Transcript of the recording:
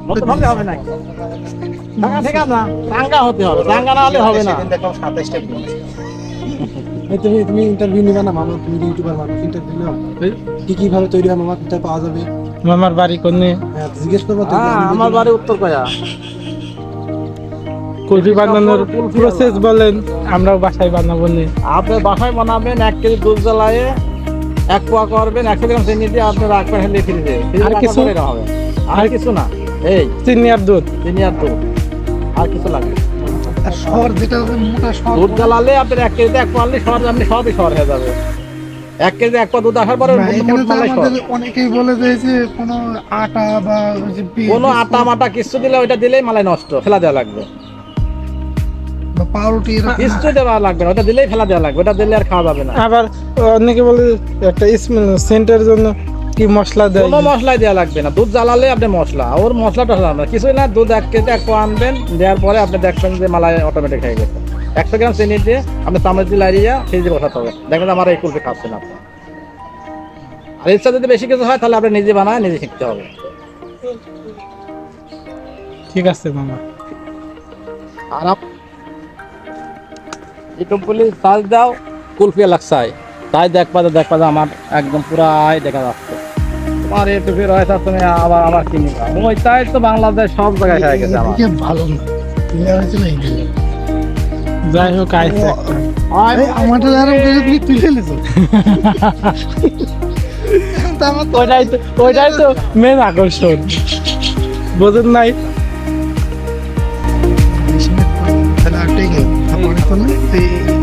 নতুন হলে হবে না টাকা থেকে না টাঙ্গা হতে হবে, টাঙ্গা না হলে হবে না। দেখলাম 27টা তুমি ইন্টারভিউ নিবা না মামা? তুমি ইউটিউবার মানুষ, ইন্টারভিউ নাও। কি ভাবে তৈরি হয় মামা, কোথায় পাওয়া যাবে? মামার বাড়ি কোনে? হ্যাঁ জিজ্ঞেস করবো তো। হ্যাঁ আমার বাড়ি উত্তর কয়া। কুলফি বানানোর প্রসেস বলেন, আমরাও বাসায় বানাবো নি। আপনি বাসায় বানাবেন, 1 কেজি দুধ জ্বালায়ে 1 পোয়া করবেন, 100 গ্রাম চিনি দিয়ে আপনি রাখবেন হেলে ফ্রিজে। আর কিছু? হবে আর কিছু না, এই চিনি আর দুধ। চিনি আর দুধ, আর কিছু লাগবে। আর শহর যেটা মোটা শহর, দুধ জ্বালালে আপনার 1 কেজিতে 1 পোয়া আনলে শহর আপনি সবই শহর হয়ে যাবে। 1 কেজি 1 পোয়া দুধ আসার পরে না, এখানে তো মালাই শহর। আমাদের অনেকেই বলে যে কোনো আটা বা ওই যে কোনো আটা মাটা কিছু দিলে ওইটা দিলেই মালাই নষ্ট, ফেলা দেওয়া লাগবে। বা পাউরুটি এরকম কিছু দেওয়া লাগবে না, ওটা দিলেই ফেলা দেওয়া লাগবে, ওটা দিলে আর খাওয়া যাবে না। আবার অনেকে বলে একটা স্মেল সেন্টের জন্য কি মশলা দেয়। কোনো মশলাই দেওয়া লাগবে না, দুধ জ্বালালে আপনি মশলা, ওর মশলাটা হলাম না কিছুই না। দুধ 1 কেজি 1 পোয়া আনবেন, দেওয়ার পরে আপনি দেখবেন যে মালাই অটোমেটিক হয়ে গেছে। 100 গ্রাম চিনি দিয়ে আপনি চামচ দিয়ে লাড়িয়ে ফ্রিজে বসাতে হবে, দেখবেন আমার এই কুলফি খাচ্ছেন আপনি। আর ইচ্ছা যদি বেশি কিছু হয় তাহলে আপনি নিজে বানায় নিজে শিখতে হবে। ঠিক আছে মামা। আর ইউটিউব বলি সার্চ দাও কুলফি লাক্সাই, তাই দেখবা যে আমার একদম পুরাই দেখা যাচ্ছে। তোমার ইউটিউবে রয়েছে, তুমি আবার কিনবা ওই, তাই তো বাংলাদেশ সব জায়গায় হয়ে গেছে আমার। এদিকে ভালো না, ক্লিয়ার হয়েছে না এইদিকে। যাই হোক আইসে এই আমারটা আর তুমি তুলে নিছো। তা আমার তো ওইটাই তো মেন আকর্ষণ, বোঝেন নাই? তাহলে আরেকটাই গেম, তারপরে তো না এই